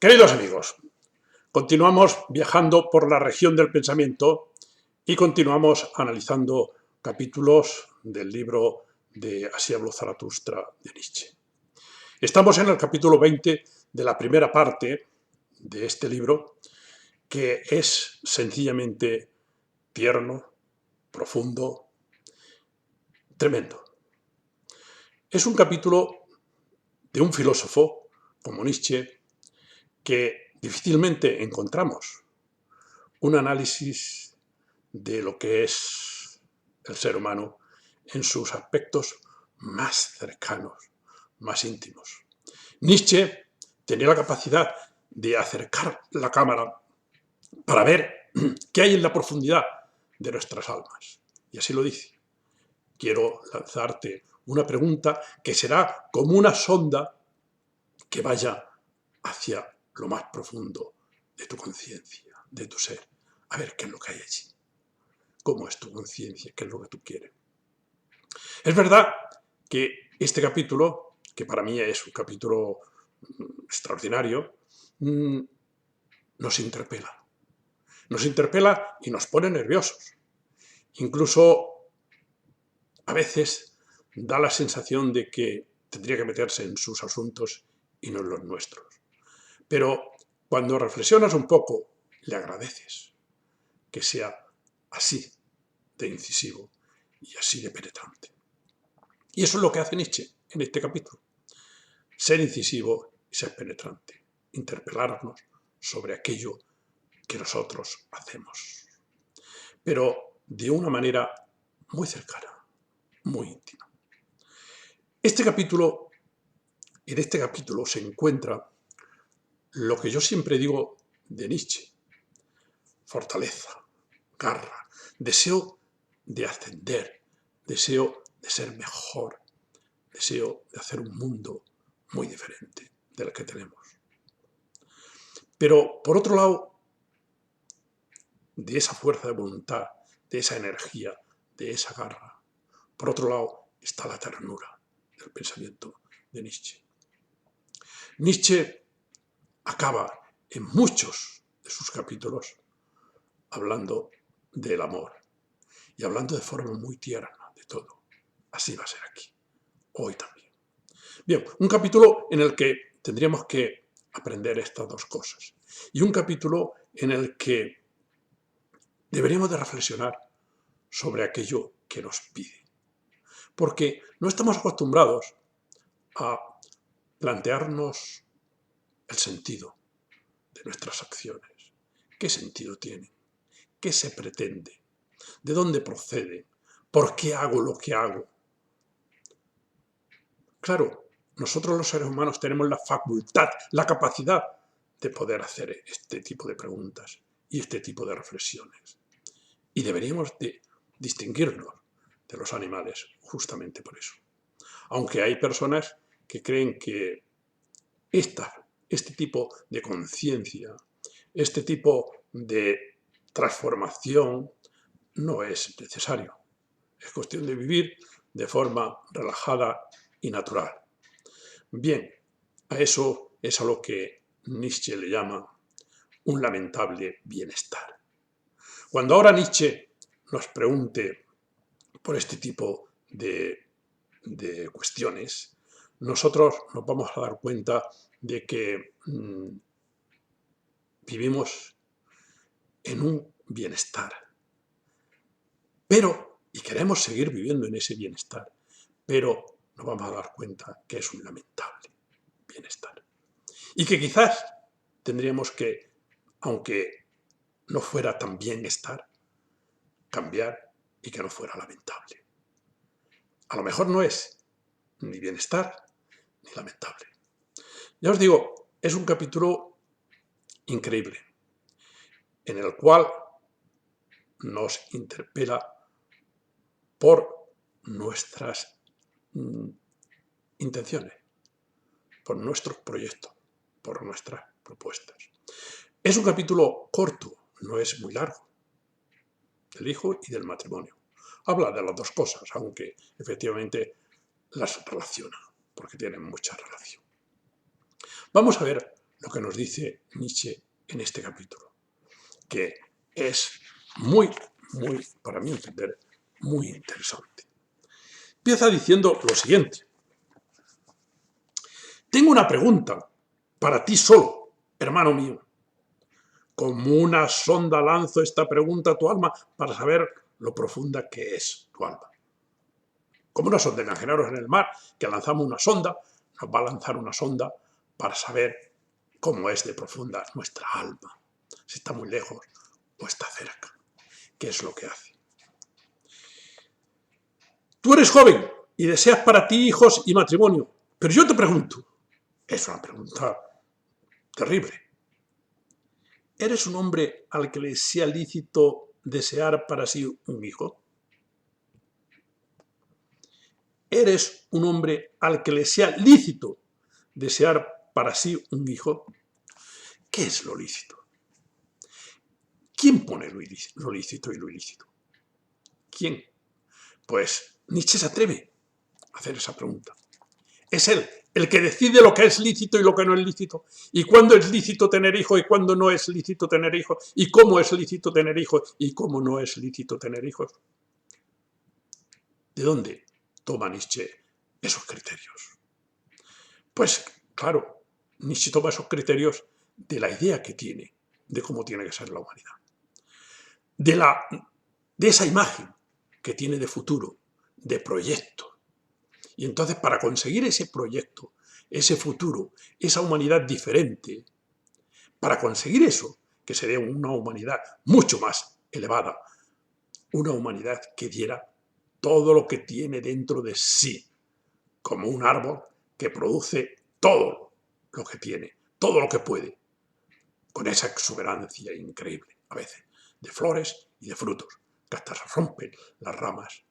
Queridos amigos, continuamos viajando por la región del pensamiento y continuamos analizando capítulos del libro de Así habló Zaratustra de Nietzsche. Estamos en el capítulo 20 de la primera parte de este libro, que es sencillamente tierno, profundo, tremendo. Es un capítulo de un filósofo como Nietzsche que difícilmente encontramos un análisis de lo que es el ser humano en sus aspectos más cercanos, más íntimos. Nietzsche tenía la capacidad de acercar la cámara para ver qué hay en la profundidad de nuestras almas. Y así lo dice. Quiero lanzarte una pregunta que será como una sonda que vaya hacia lo más profundo de tu conciencia, de tu ser. A ver qué es lo que hay allí. ¿Cómo es tu conciencia? ¿Qué es lo que tú quieres? Es verdad que este capítulo, que para mí es un capítulo extraordinario, nos interpela. Nos interpela y nos pone nerviosos. Incluso a veces da la sensación de que tendría que meterse en sus asuntos y no en los nuestros. Pero cuando reflexionas un poco, le agradeces que sea así de incisivo y así de penetrante. Y eso es lo que hace Nietzsche en este capítulo. Ser incisivo y ser penetrante. Interpelarnos sobre aquello que nosotros hacemos. Pero de una manera muy cercana, muy íntima. En este capítulo se encuentra lo que yo siempre digo de Nietzsche. Fortaleza, garra, deseo de ascender, deseo de ser mejor, deseo de hacer un mundo muy diferente del que tenemos. Pero, por otro lado, de esa fuerza de voluntad, de esa energía, de esa garra, por otro lado está la ternura del pensamiento de Nietzsche. Nietzsche acaba en muchos de sus capítulos hablando del amor y hablando de forma muy tierna de todo. Así va a ser aquí, hoy también. Bien, un capítulo en el que tendríamos que aprender estas dos cosas. Y un capítulo en el que deberíamos de reflexionar sobre aquello que nos pide. Porque no estamos acostumbrados a plantearnos el sentido de nuestras acciones. ¿Qué sentido tienen? ¿Qué se pretende? ¿De dónde procede? ¿Por qué hago lo que hago? Claro, nosotros los seres humanos tenemos la facultad, la capacidad de poder hacer este tipo de preguntas y este tipo de reflexiones. Y deberíamos de distinguirnos de los animales justamente por eso. Aunque hay personas que creen que este tipo de conciencia, este tipo de transformación no es necesario. Es cuestión de vivir de forma relajada y natural. Bien, a eso es a lo que Nietzsche le llama un lamentable bienestar. Cuando ahora Nietzsche nos pregunte por este tipo de cuestiones, nosotros nos vamos a dar cuenta de que vivimos en un bienestar. Y queremos seguir viviendo en ese bienestar, pero nos vamos a dar cuenta que es un lamentable bienestar. Y que quizás tendríamos que, aunque no fuera tan bienestar, cambiar y que no fuera lamentable. A lo mejor no es ni bienestar ni lamentable. Ya os digo, es un capítulo increíble, en el cual nos interpela por nuestras intenciones, por nuestros proyectos, por nuestras propuestas. Es un capítulo corto, no es muy largo, del hijo y del matrimonio. Habla de las dos cosas, aunque efectivamente las relaciona, porque tienen mucha relación. Vamos a ver lo que nos dice Nietzsche en este capítulo, que es muy, para mi entender, muy interesante. Empieza diciendo lo siguiente. Tengo una pregunta para ti solo, hermano mío. Como una sonda lanzo esta pregunta a tu alma para saber lo profunda que es tu alma. Como una sonda, imaginaros en el mar, que lanzamos una sonda, nos va a lanzar una sonda para saber cómo es de profunda nuestra alma, si está muy lejos o está cerca, qué es lo que hace. Tú eres joven y deseas para ti hijos y matrimonio, pero yo te pregunto, es una pregunta terrible, ¿eres un hombre al que le sea lícito desear para sí un hijo? ¿Eres un hombre al que le sea lícito desear para sí un hijo? ¿Qué es lo lícito? ¿Quién pone lo lícito y lo ilícito? ¿Quién? Pues Nietzsche se atreve a hacer esa pregunta. Es él el que decide lo que es lícito y lo que no es lícito, y cuándo es lícito tener hijos y cuándo no es lícito tener hijos, y cómo es lícito tener hijos y cómo no es lícito tener hijos. ¿De dónde toma Nietzsche esos criterios? Pues claro, Nietzsche toma esos criterios de la idea que tiene de cómo tiene que ser la humanidad, de esa imagen que tiene de futuro, de proyecto. Y entonces, para conseguir ese proyecto, ese futuro, esa humanidad diferente, para conseguir eso, que sería una humanidad mucho más elevada, una humanidad que diera todo lo que tiene dentro de sí, como un árbol que produce todo lo que tiene, todo lo que puede, con esa exuberancia increíble, a veces, de flores y de frutos, que hasta se rompen las ramas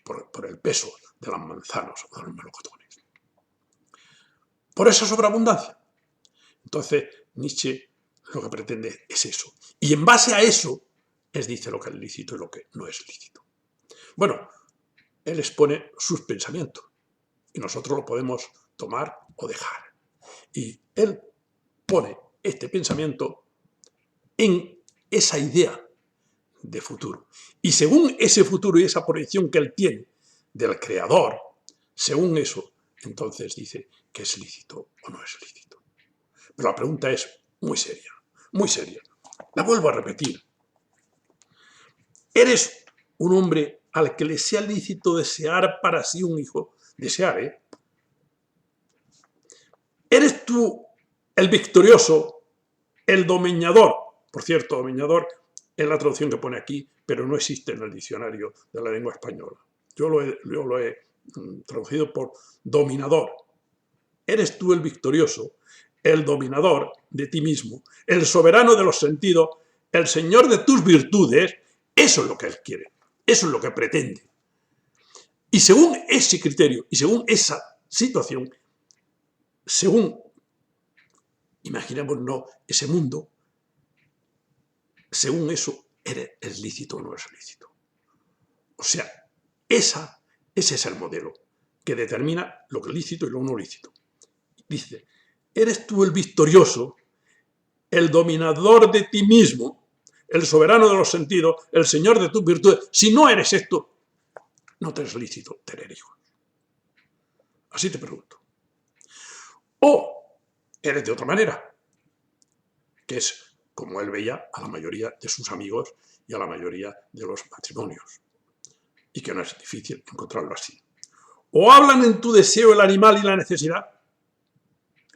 por el peso de las manzanas o de los melocotones. Por esa sobreabundancia. Entonces, Nietzsche lo que pretende es eso. Y en base a eso, dice lo que es lícito y lo que no es lícito. Bueno, él expone sus pensamientos y nosotros lo podemos tomar o dejar. Y él pone este pensamiento en esa idea de futuro. Y según ese futuro y esa proyección que él tiene del creador, según eso, entonces dice que es lícito o no es lícito. Pero la pregunta es muy seria, muy seria. La vuelvo a repetir. ¿Eres un hombre al que le sea lícito desear para sí un hijo? Desear, ¿eh? ¿Eres tú el victorioso, el domeñador? Por cierto, domeñador es la traducción que pone aquí, pero no existe en el diccionario de la lengua española. Yo lo he traducido por dominador. Eres tú el victorioso, el dominador de ti mismo, el soberano de los sentidos, el señor de tus virtudes. Eso es lo que él quiere, eso es lo que pretende. Y según ese criterio y según esa situación, según, imaginémonos ese mundo, según eso, ¿es lícito o no es lícito? O sea, ese es el modelo que determina lo que es lícito y lo no lícito. Dice, eres tú el victorioso, el dominador de ti mismo, el soberano de los sentidos, el señor de tus virtudes. Si no eres esto, no te es lícito tener hijos. Así te pregunto. O eres de otra manera, que es como él veía a la mayoría de sus amigos y a la mayoría de los matrimonios, y que no es difícil encontrarlo así. O hablan en tu deseo el animal y la necesidad,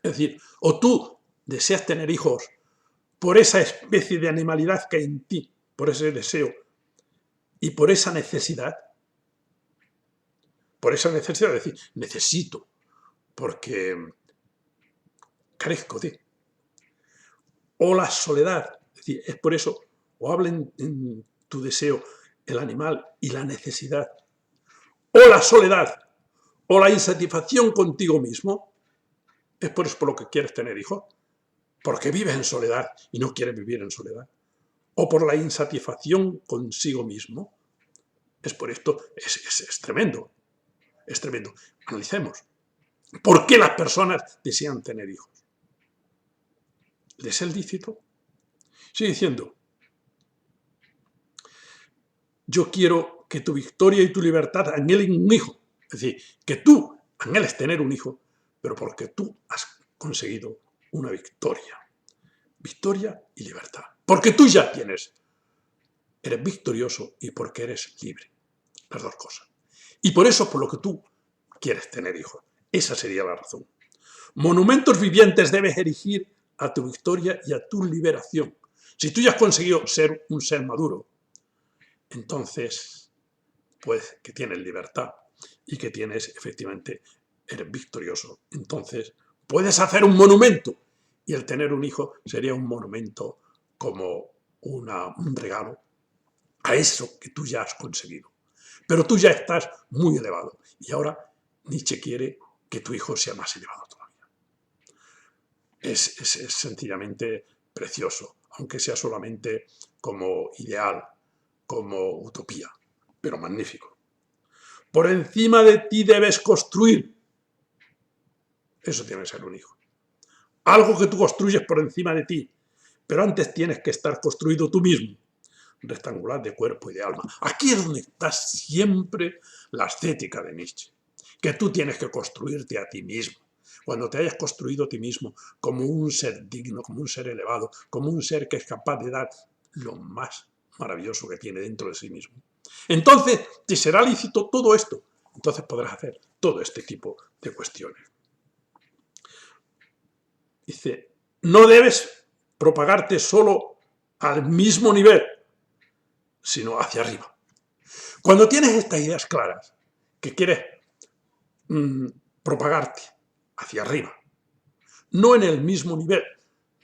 es decir, o tú deseas tener hijos por esa especie de animalidad que hay en ti, por ese deseo y por esa necesidad. Por esa necesidad, es decir, necesito, porque carezco de. O la soledad, es decir, es por eso, o hablen en tu deseo el animal y la necesidad, o la soledad, o la insatisfacción contigo mismo, es por eso por lo que quieres tener hijos, porque vives en soledad y no quieres vivir en soledad, o por la insatisfacción consigo mismo. Es por esto, es tremendo, es tremendo. Analicemos. ¿Por qué las personas desean tener hijos? ¿les es lícito? Sigue diciendo, yo quiero que tu victoria y tu libertad anhelen un hijo. Es decir, que tú anheles tener un hijo, pero porque tú has conseguido una victoria. Victoria y libertad. Porque tú ya eres victorioso y porque eres libre. Las dos cosas. Y por eso, por lo que tú quieres tener hijos. Esa sería la razón. Monumentos vivientes debes erigir a tu victoria y a tu liberación. Si tú ya has conseguido ser un ser maduro, entonces, pues que tienes libertad y que tienes, efectivamente, eres victorioso. Entonces, puedes hacer un monumento. Y el tener un hijo sería un monumento como un regalo a eso que tú ya has conseguido. Pero tú ya estás muy elevado. Y ahora Nietzsche quiere que tu hijo sea más elevado todavía. Es sencillamente precioso, aunque sea solamente como ideal, como utopía, pero magnífico. Por encima de ti debes construir. Eso tiene que ser un hijo. Algo que tú construyes por encima de ti, pero antes tienes que estar construido tú mismo. Rectangular de cuerpo y de alma. Aquí es donde está siempre la ascética de Nietzsche, que tú tienes que construirte a ti mismo. Cuando te hayas construido a ti mismo como un ser digno, como un ser elevado, como un ser que es capaz de dar lo más maravilloso que tiene dentro de sí mismo, entonces te será lícito todo esto. Entonces podrás hacer todo este tipo de cuestiones. Dice, no debes propagarte solo al mismo nivel, sino hacia arriba. Cuando tienes estas ideas claras, que quieres propagarte hacia arriba, no en el mismo nivel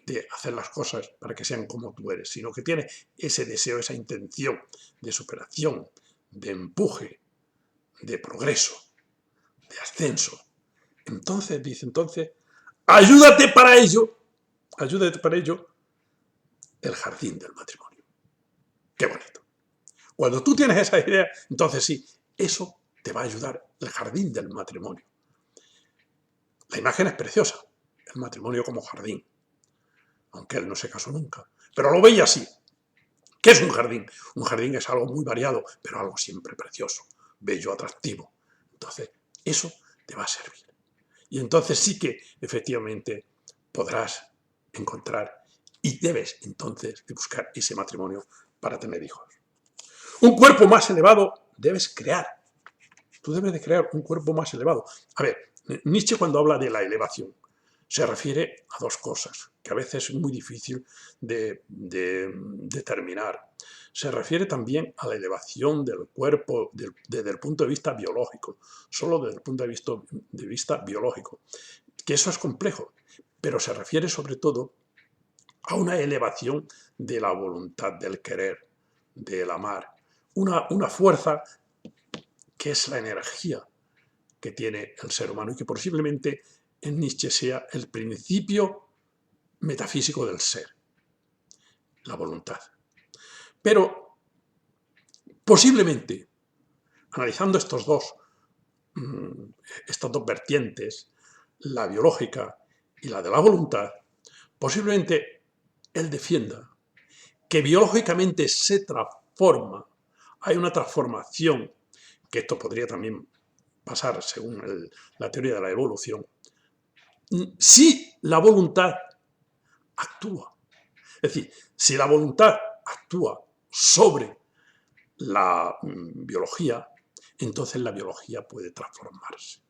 de hacer las cosas para que sean como tú eres, sino que tienes ese deseo, esa intención de superación, de empuje, de progreso, de ascenso. Entonces, dice, ayúdate para ello el jardín del matrimonio. Qué bonito. Cuando tú tienes esa idea, entonces sí, eso te va a ayudar el jardín del matrimonio. La imagen es preciosa, el matrimonio como jardín, aunque él no se casó nunca, pero lo veía así. ¿Qué es un jardín? Un jardín es algo muy variado, pero algo siempre precioso, bello, atractivo. Entonces, eso te va a servir. Y entonces sí que, efectivamente, podrás encontrar y debes, entonces, de buscar ese matrimonio para tener hijos. Un cuerpo más elevado debes crear. Tú debes de crear un cuerpo más elevado. A ver, Nietzsche cuando habla de la elevación se refiere a dos cosas que a veces es muy difícil de determinar. Se refiere también a la elevación del cuerpo desde el punto de vista biológico, solo desde el punto de vista biológico, que eso es complejo, pero se refiere sobre todo a una elevación de la voluntad, del querer, del amar, una fuerza que es la energía que tiene el ser humano y que posiblemente en Nietzsche sea el principio metafísico del ser, la voluntad. Pero posiblemente, analizando estas dos vertientes, la biológica y la de la voluntad, posiblemente él defienda que biológicamente se transforma, hay una transformación, que esto podría también pasar según la teoría de la evolución, si la voluntad actúa. Es decir, si la voluntad actúa sobre la biología, entonces la biología puede transformarse.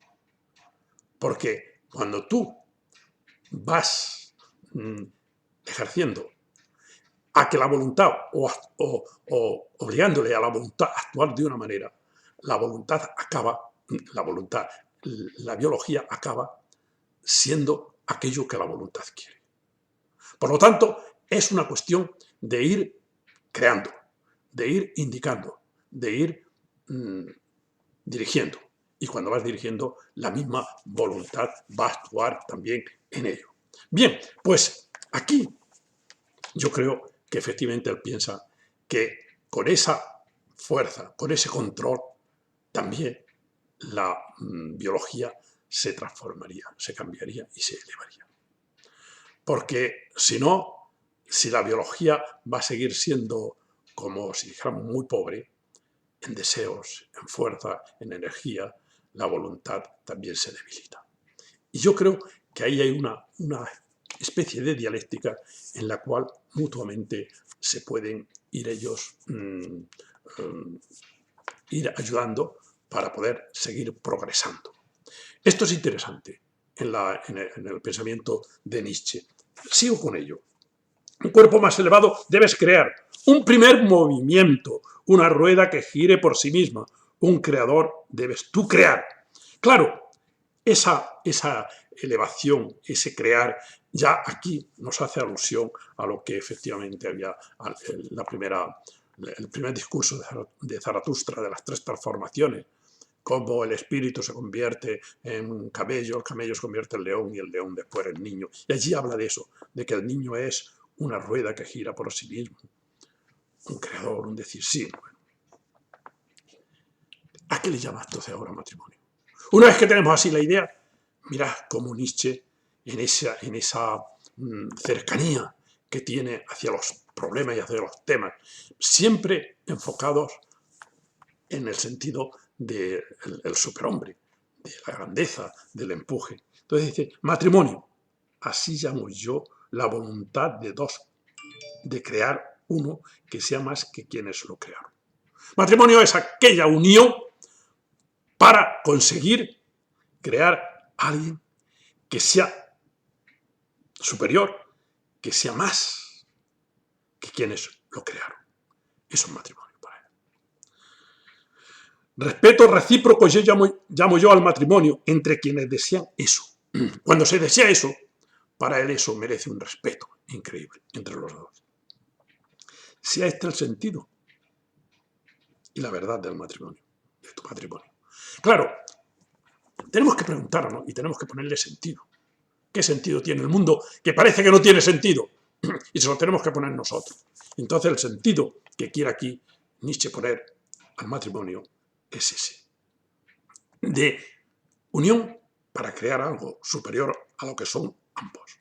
Porque cuando tú vas ejerciendo a que la voluntad o obligándole a la voluntad a actuar de una manera, la biología acaba siendo aquello que la voluntad quiere. Por lo tanto, es una cuestión de ir creando, de ir indicando, de ir dirigiendo. Y cuando vas dirigiendo, la misma voluntad va a actuar también en ello. Bien, pues aquí yo creo que efectivamente él piensa que con esa fuerza, con ese control, también la biología se transformaría, se cambiaría y se elevaría. porque si no, si la biología va a seguir siendo, como si dijéramos, muy pobre, en deseos, en fuerza, en energía, la voluntad también se debilita. Y yo creo que ahí hay una especie de dialéctica en la cual mutuamente se pueden ir ellos ir ayudando para poder seguir progresando. Esto es interesante en el pensamiento de Nietzsche. Sigo con ello. Un cuerpo más elevado debes crear un primer movimiento, una rueda que gire por sí misma. Un creador debes tú crear. Claro, esa elevación, ese crear, ya aquí nos hace alusión a lo que efectivamente había el primer discurso de Zaratustra, de las tres transformaciones, cómo el espíritu se convierte en un camello, el camello se convierte en león y el león después en niño. Y allí habla de eso, de que el niño es una rueda que gira por sí mismo, un creador, un decir sí. Bueno. ¿A qué le llamas entonces ahora matrimonio? Una vez que tenemos así la idea, mirad cómo Nietzsche, en esa cercanía que tiene hacia los problemas y hacia los temas, siempre enfocados en el sentido del superhombre, de la grandeza, del empuje. Entonces dice, matrimonio, así llamo yo la voluntad de dos, de crear uno que sea más que quienes lo crearon. Matrimonio es aquella unión para conseguir crear a alguien que sea superior, que sea más que quienes lo crearon. Eso es matrimonio para él. Respeto recíproco yo llamo yo al matrimonio entre quienes desean eso. Cuando se desea eso, para él eso merece un respeto increíble entre los dos. Sea este el sentido y la verdad del matrimonio, de tu matrimonio. Claro, tenemos que preguntarnos y tenemos que ponerle sentido. ¿Qué sentido tiene el mundo que parece que no tiene sentido? Y se lo tenemos que poner nosotros. Entonces el sentido que quiere aquí Nietzsche poner al matrimonio es ese. De unión para crear algo superior a lo que son ambos.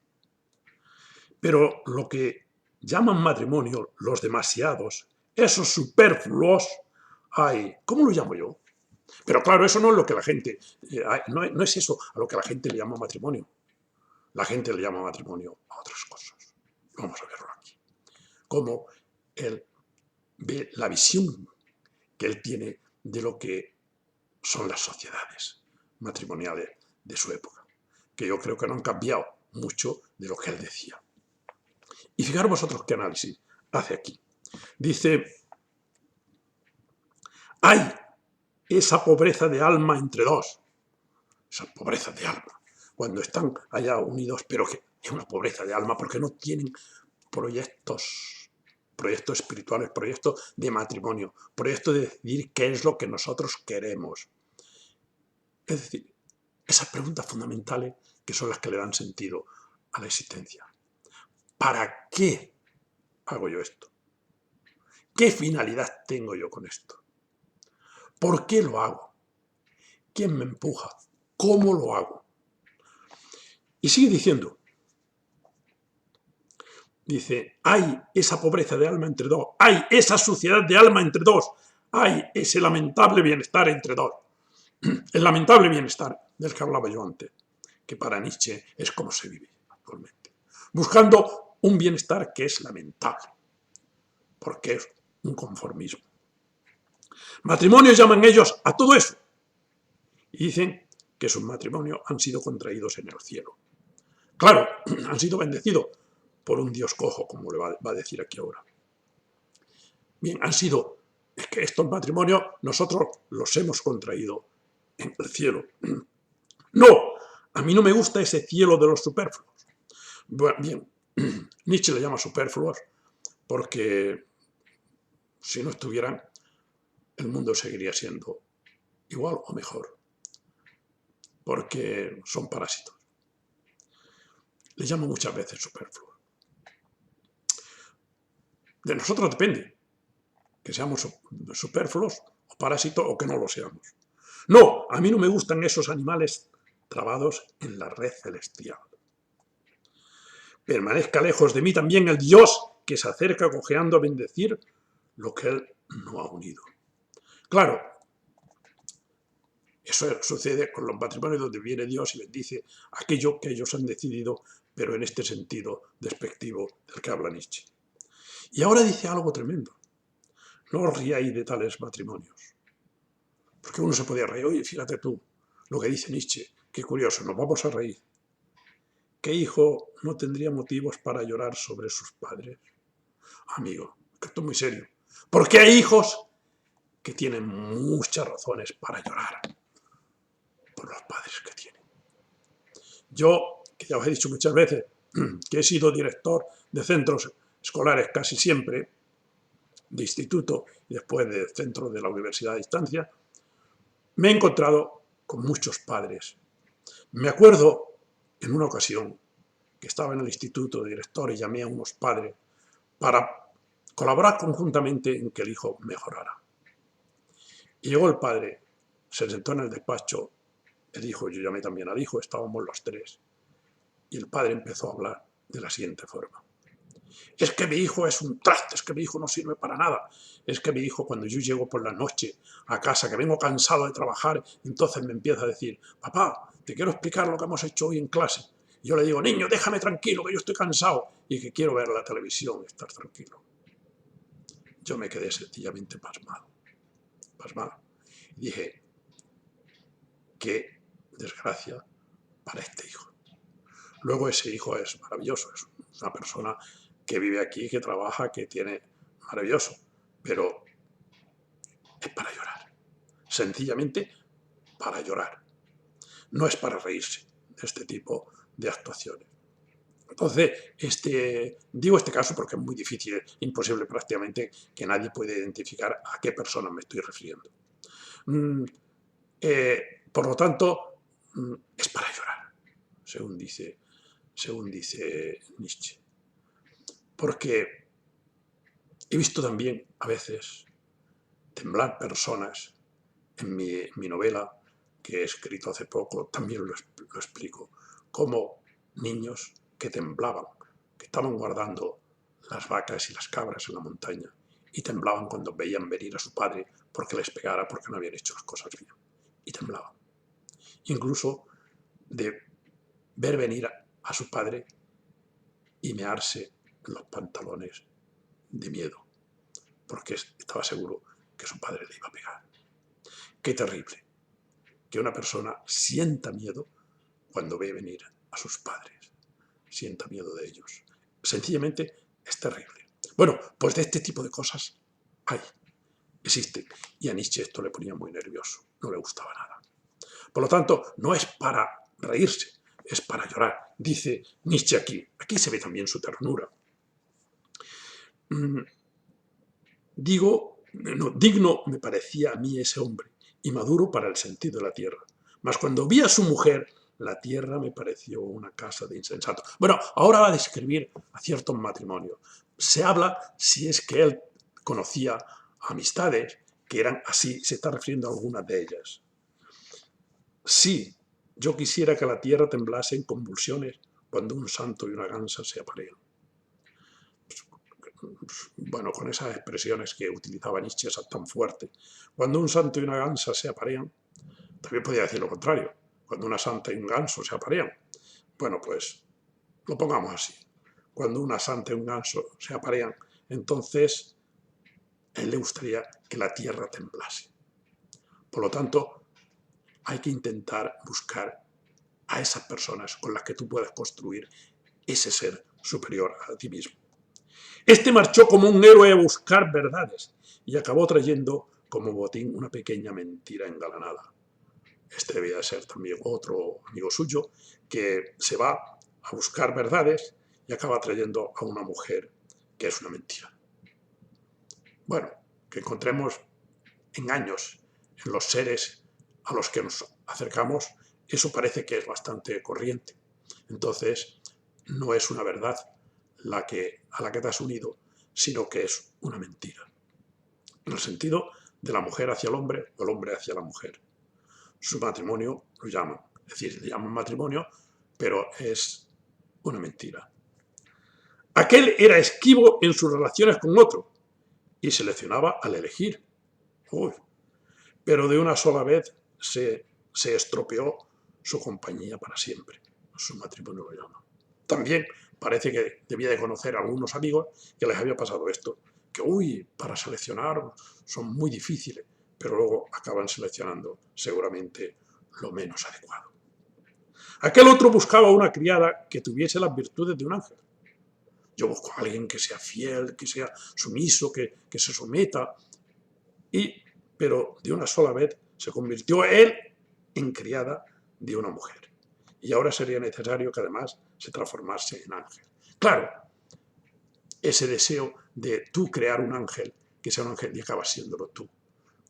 Pero lo que llaman matrimonio los demasiados, esos superfluos, ay, ¿cómo lo llamo yo? Pero claro, eso no es lo que la gente, no es eso a lo que la gente le llama matrimonio. La gente le llama matrimonio a otras cosas. Vamos a verlo aquí. Cómo él ve la visión que él tiene de lo que son las sociedades matrimoniales de su época, que yo creo que no han cambiado mucho de lo que él decía. Y fijaros vosotros qué análisis hace aquí. Dice, hay esa pobreza de alma entre dos, esa pobreza de alma, cuando están allá unidos, pero que es una pobreza de alma porque no tienen proyectos espirituales, proyectos de matrimonio, proyectos de decidir qué es lo que nosotros queremos. Es decir, esas preguntas fundamentales que son las que le dan sentido a la existencia. ¿Para qué hago yo esto? ¿Qué finalidad tengo yo con esto? ¿Por qué lo hago? ¿Quién me empuja? ¿Cómo lo hago? Y sigue diciendo, dice, hay esa pobreza de alma entre dos, hay esa suciedad de alma entre dos, hay ese lamentable bienestar entre dos. El lamentable bienestar del que hablaba yo antes, que para Nietzsche es como se vive actualmente. Buscando un bienestar que es lamentable, porque es un conformismo. Matrimonios llaman ellos a todo eso. Y dicen que sus matrimonios han sido contraídos en el cielo. Claro, han sido bendecidos por un Dios cojo, como le va a decir aquí ahora. Bien, es que estos matrimonios nosotros los hemos contraído en el cielo. No, a mí no me gusta ese cielo de los superfluos. Bien, Nietzsche le llama superfluos porque si no estuvieran, el mundo seguiría siendo igual o mejor, porque son parásitos. Le llamo muchas veces superfluos. De nosotros depende que seamos superfluos o parásitos o que no lo seamos. No, a mí no me gustan esos animales trabados en la red celestial. permanezca lejos de mí también el Dios que se acerca cojeando a bendecir lo que Él no ha unido. Claro, eso sucede con los matrimonios donde viene Dios y bendice aquello que ellos han decidido, pero en este sentido despectivo del que habla Nietzsche. Y ahora dice algo tremendo. No os riáis de tales matrimonios. Porque uno se podía reír. Oye, fíjate tú lo que dice Nietzsche. Qué curioso, nos vamos a reír. ¿Qué hijo no tendría motivos para llorar sobre sus padres? Amigo, esto es muy serio. Porque hay hijos que tienen muchas razones para llorar por los padres que tienen. Yo, que ya os he dicho muchas veces, que he sido director de centros escolares casi siempre, de instituto y después de centro de la universidad a distancia, me he encontrado con muchos padres. Me acuerdo en una ocasión que estaba en el instituto de director y llamé a unos padres para colaborar conjuntamente en que el hijo mejorara. Y llegó el padre, se sentó en el despacho, el hijo, yo llamé también al hijo, estábamos los tres, y el padre empezó a hablar de la siguiente forma. Es que mi hijo es un traste, es que mi hijo no sirve para nada. Es que mi hijo, cuando yo llego por la noche a casa, que vengo cansado de trabajar, entonces me empieza a decir, papá, te quiero explicar lo que hemos hecho hoy en clase. Y yo le digo, niño, déjame tranquilo, que yo estoy cansado y que quiero ver la televisión y estar tranquilo. Yo me quedé sencillamente pasmado. Y dije, qué desgracia para este hijo. Luego ese hijo es maravilloso, es una persona que vive aquí, que trabaja, que tiene maravilloso, pero es para llorar, sencillamente para llorar. No es para reírse de este tipo de actuaciones. Entonces, digo este caso porque es muy difícil, imposible prácticamente que nadie pueda identificar a qué persona me estoy refiriendo. Por lo tanto, es para llorar, según dice Nietzsche. Porque he visto también, a veces, temblar personas. En mi novela, que he escrito hace poco, también lo explico, como niños que temblaban, que estaban guardando las vacas y las cabras en la montaña, y temblaban cuando veían venir a su padre porque les pegara, porque no habían hecho las cosas bien. Y temblaban. Incluso de ver venir a su padre y mearse en los pantalones de miedo, porque estaba seguro que su padre le iba a pegar. Qué terrible que una persona sienta miedo cuando ve venir a sus padres, sienta miedo de ellos. Sencillamente es terrible. Bueno, pues de este tipo de cosas existen. Y a Nietzsche esto le ponía muy nervioso, no le gustaba nada. Por lo tanto, no es para reírse, es para llorar. Dice Nietzsche aquí. Aquí se ve también su ternura. Digno me parecía a mí ese hombre, y maduro para el sentido de la tierra. Mas cuando vi a su mujer, la tierra me pareció una casa de insensatos. Bueno, ahora va a describir a ciertos matrimonios. Se habla si es que él conocía amistades que eran así, se está refiriendo a algunas de ellas. Sí, yo quisiera que la tierra temblase en convulsiones cuando un santo y una gansa se aparean. Bueno, con esas expresiones que utilizaba Nietzsche tan fuerte. Cuando un santo y una gansa se aparean, también podría decir lo contrario. Cuando una santa y un ganso se aparean. Bueno, pues lo pongamos así. Cuando una santa y un ganso se aparean, entonces a él le gustaría que la tierra temblase. Por lo tanto, hay que intentar buscar a esas personas con las que tú puedes construir ese ser superior a ti mismo. Este marchó como un héroe a buscar verdades y acabó trayendo como botín una pequeña mentira engalanada. Este debía de ser también otro amigo suyo que se va a buscar verdades y acaba trayendo a una mujer que es una mentira. Bueno, que encontremos engaños en los seres a los que nos acercamos, eso parece que es bastante corriente. Entonces, no es una verdad a la que te has unido, sino que es una mentira. En el sentido de la mujer hacia el hombre o el hombre hacia la mujer. Su matrimonio lo llaman, es decir, le llaman matrimonio, pero es una mentira. Aquel era esquivo en sus relaciones con otro y seleccionaba al elegir. Uy, pero de una sola vez se estropeó su compañía para siempre. Su matrimonio lo llama. También parece que debía de conocer a algunos amigos que les había pasado esto, que para seleccionar son muy difíciles, pero luego acaban seleccionando seguramente lo menos adecuado. Aquel otro buscaba una criada que tuviese las virtudes de un ángel. Yo busco a alguien que sea fiel, que sea sumiso, que se someta, pero de una sola vez se convirtió él en criada de una mujer. Y ahora sería necesario que además se transformase en ángel. Claro, ese deseo de tú crear un ángel, que sea un ángel y acabas siéndolo tú,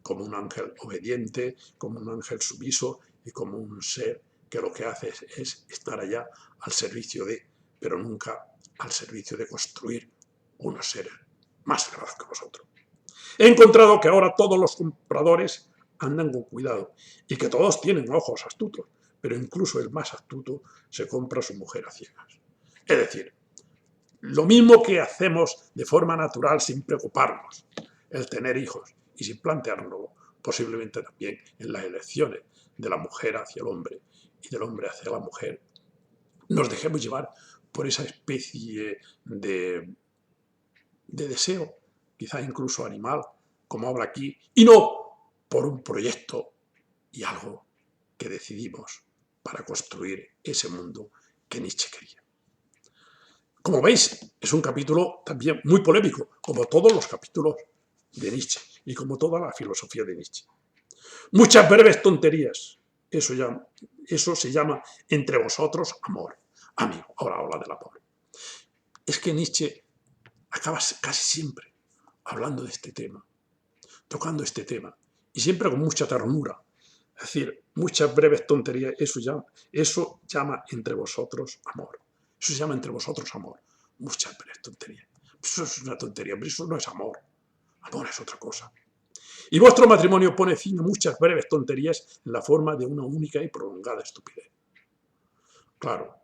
como un ángel obediente, como un ángel sumiso y como un ser que lo que hace es estar allá al servicio de, pero nunca al servicio de construir unos seres más elevados que vosotros. He encontrado que ahora todos los compradores andan con cuidado y que todos tienen ojos astutos, pero incluso el más astuto se compra a su mujer a ciegas. Es decir, lo mismo que hacemos de forma natural sin preocuparnos, el tener hijos y sin planteárnoslo, posiblemente también en las elecciones de la mujer hacia el hombre y del hombre hacia la mujer, nos dejemos llevar por esa especie de deseo, quizás incluso animal, como habla aquí, y no por un proyecto y algo que decidimos para construir ese mundo que Nietzsche quería. Como veis, es un capítulo también muy polémico, como todos los capítulos de Nietzsche y como toda la filosofía de Nietzsche. Muchas breves tonterías, eso se llama entre vosotros amor. Amigo, ahora habla del amor. Es que Nietzsche acaba casi siempre hablando de este tema, tocando este tema, y siempre con mucha ternura. Es decir, muchas breves tonterías, eso llama entre vosotros amor. Eso se llama entre vosotros amor. Muchas breves tonterías. Eso es una tontería, pero eso no es amor. Amor es otra cosa. Y vuestro matrimonio pone fin a muchas breves tonterías en la forma de una única y prolongada estupidez. Claro,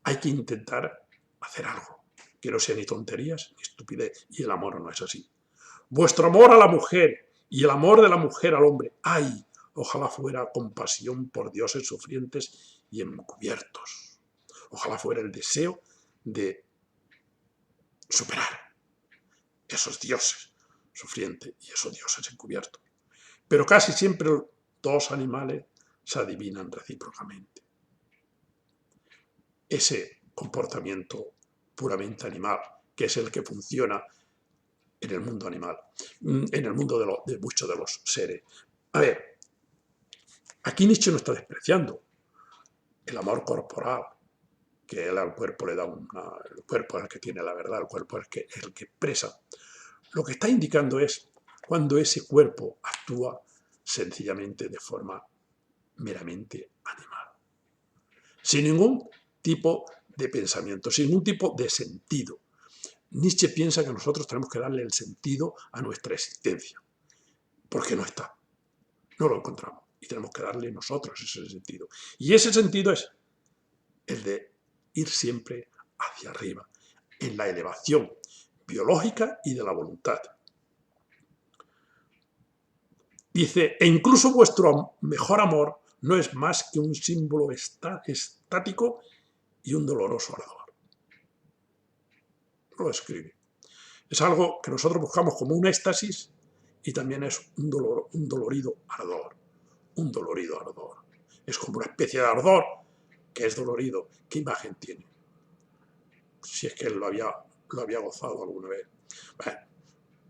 hay que intentar hacer algo que no sea ni tonterías ni estupidez, y el amor no es así. Vuestro amor a la mujer y el amor de la mujer al hombre, ¡ay! Ojalá fuera compasión por dioses sufrientes y encubiertos. Ojalá fuera el deseo de superar esos dioses sufrientes y esos dioses encubiertos. Pero casi siempre dos animales se adivinan recíprocamente. Ese comportamiento puramente animal, que es el que funciona en el mundo animal, en el mundo de muchos de los seres. A ver, aquí Nietzsche no está despreciando el amor corporal, que él al cuerpo le da el cuerpo es el que tiene la verdad, el cuerpo es el que expresa. Lo que está indicando es cuando ese cuerpo actúa sencillamente de forma meramente animal, sin ningún tipo de pensamiento, sin ningún tipo de sentido. Nietzsche piensa que nosotros tenemos que darle el sentido a nuestra existencia, porque no está, no lo encontramos, y tenemos que darle nosotros ese sentido. Y ese sentido es el de ir siempre hacia arriba, en la elevación biológica y de la voluntad. Dice, e incluso vuestro mejor amor no es más que un símbolo estático y un doloroso ardor. Lo escribe. Es algo que nosotros buscamos como un éxtasis y también es un dolorido ardor. Un dolorido ardor. Es como una especie de ardor que es dolorido. ¿Qué imagen tiene? Si es que él lo había gozado alguna vez. Bueno,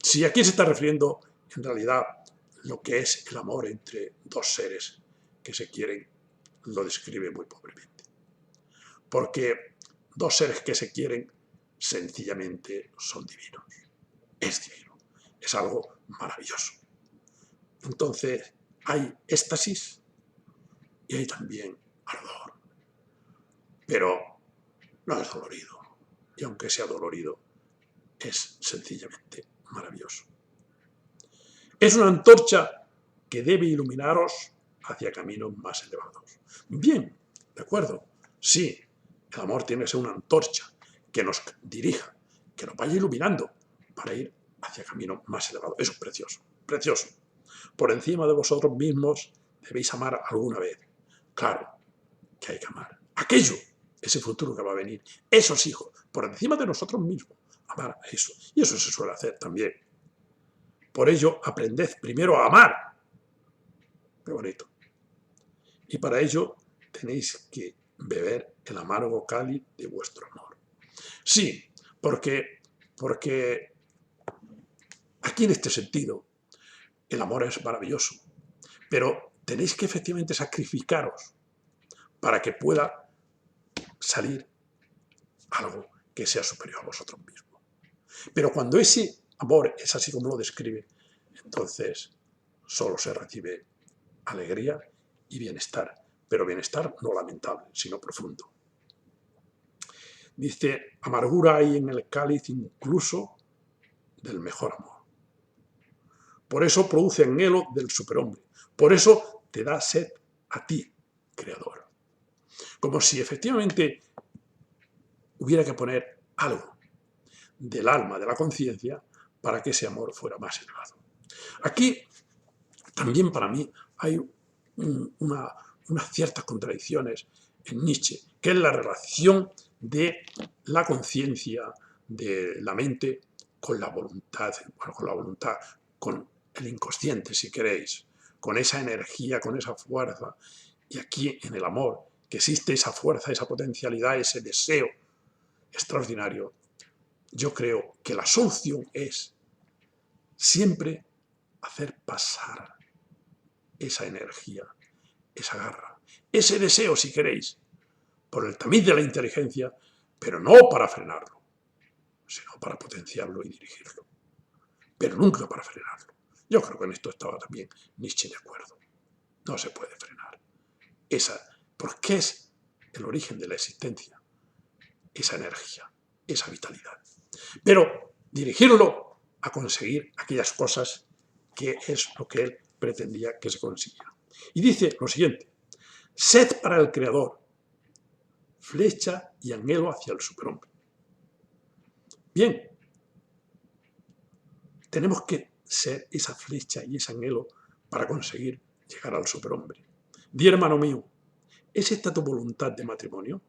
si aquí se está refiriendo en realidad lo que es el amor entre dos seres que se quieren, lo describe muy pobremente. Porque dos seres que se quieren sencillamente son divinos. Es divino. Es algo maravilloso. Entonces hay éxtasis y hay también ardor. Pero no es dolorido. Y aunque sea dolorido, es sencillamente maravilloso. Es una antorcha que debe iluminaros hacia caminos más elevados. Bien, de acuerdo. Sí, el amor tiene que ser una antorcha que nos dirija, que nos vaya iluminando para ir hacia caminos más elevados. Eso es precioso, precioso. Por encima de vosotros mismos debéis amar alguna vez. Claro que hay que amar. Aquello, ese futuro que va a venir, esos hijos, por encima de nosotros mismos, amar a eso. Y eso se suele hacer también. Por ello, aprended primero a amar. Qué bonito. Y para ello tenéis que beber el amargo cáliz de vuestro amor. Sí, porque aquí en este sentido el amor es maravilloso, pero tenéis que efectivamente sacrificaros para que pueda salir algo que sea superior a vosotros mismos. Pero cuando ese amor es así como lo describe, entonces solo se recibe alegría y bienestar, pero bienestar no lamentable, sino profundo. Dice, amargura hay en el cáliz incluso del mejor amor. Por eso produce anhelo del superhombre. Por eso te da sed a ti, Creador. Como si efectivamente hubiera que poner algo del alma, de la conciencia, para que ese amor fuera más elevado. Aquí también para mí hay unas ciertas contradicciones en Nietzsche, que es la relación de la conciencia, de la mente, con la voluntad, con el inconsciente, si queréis, con esa energía, con esa fuerza. Y aquí en el amor, que existe esa fuerza, esa potencialidad, ese deseo extraordinario, yo creo que la solución es siempre hacer pasar esa energía, esa garra, ese deseo, si queréis, por el tamiz de la inteligencia, pero no para frenarlo, sino para potenciarlo y dirigirlo, pero nunca para frenarlo. Yo creo que en esto estaba también Nietzsche de acuerdo. No se puede frenar. Porque es el origen de la existencia, esa energía, esa vitalidad. Pero dirigirlo a conseguir aquellas cosas que es lo que él pretendía que se consiguiera. Y dice lo siguiente, sed para el Creador, flecha y anhelo hacia el superhombre. Bien, tenemos que ser esa flecha y ese anhelo para conseguir llegar al superhombre. Di, hermano mío, ¿es esta tu voluntad de matrimonio?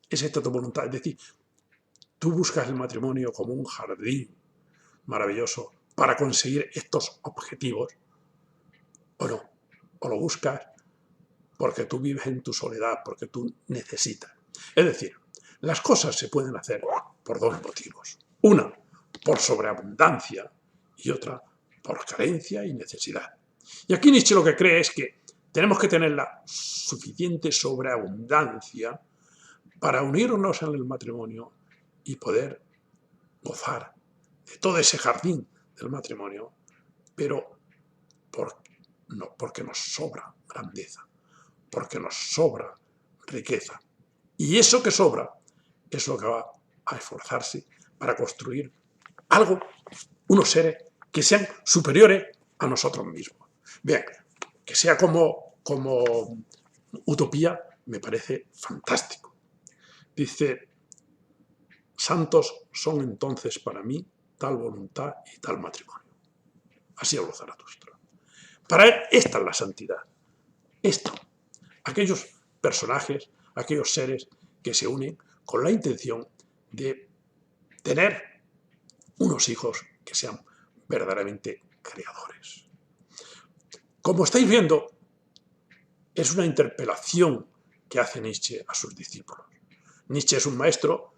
¿Es esta tu voluntad? Es decir, tú buscas el matrimonio como un jardín maravilloso para conseguir estos objetivos, ¿o no? O lo buscas porque tú vives en tu soledad, porque tú necesitas. Es decir, las cosas se pueden hacer por dos motivos. Una, por sobreabundancia y otra, por carencia y necesidad. Y aquí Nietzsche lo que cree es que tenemos que tener la suficiente sobreabundancia para unirnos en el matrimonio y poder gozar de todo ese jardín del matrimonio, pero porque nos sobra grandeza, porque nos sobra riqueza. Y eso que sobra es lo que va a esforzarse para construir algo, unos seres que sean superiores a nosotros mismos. Bien, que sea como utopía me parece fantástico. Dice, santos son entonces para mí tal voluntad y tal matrimonio. Así habló Zaratustra. Para él esta es la santidad. Esto, aquellos personajes, aquellos seres que se unen con la intención de tener unos hijos que sean verdaderamente creadores. Como estáis viendo, es una interpelación que hace Nietzsche a sus discípulos. Nietzsche es un maestro,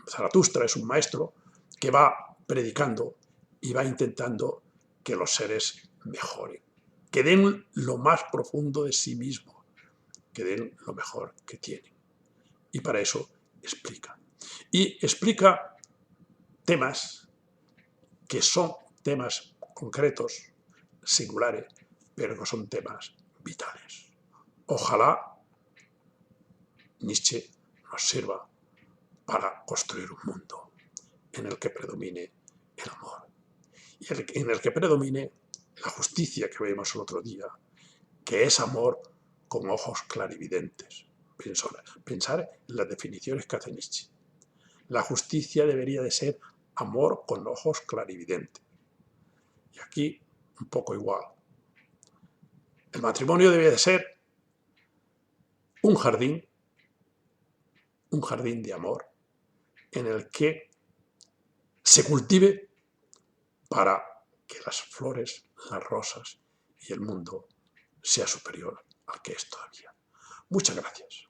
Zaratustra es un maestro que va predicando y va intentando que los seres mejoren, que den lo más profundo de sí mismos, que den lo mejor que tienen. Y para eso explica. Y explica temas que son temas concretos, singulares, pero que son temas vitales. Ojalá Nietzsche nos sirva para construir un mundo en el que predomine el amor y en el que predomine la justicia que vimos el otro día, que es amor con ojos clarividentes, pensar en las definiciones que hace Nietzsche. La justicia debería de ser amor con ojos clarividentes. Y aquí un poco igual. El matrimonio debe de ser un jardín de amor en el que se cultive para que las flores, las rosas y el mundo sea superior al que es todavía. Muchas gracias.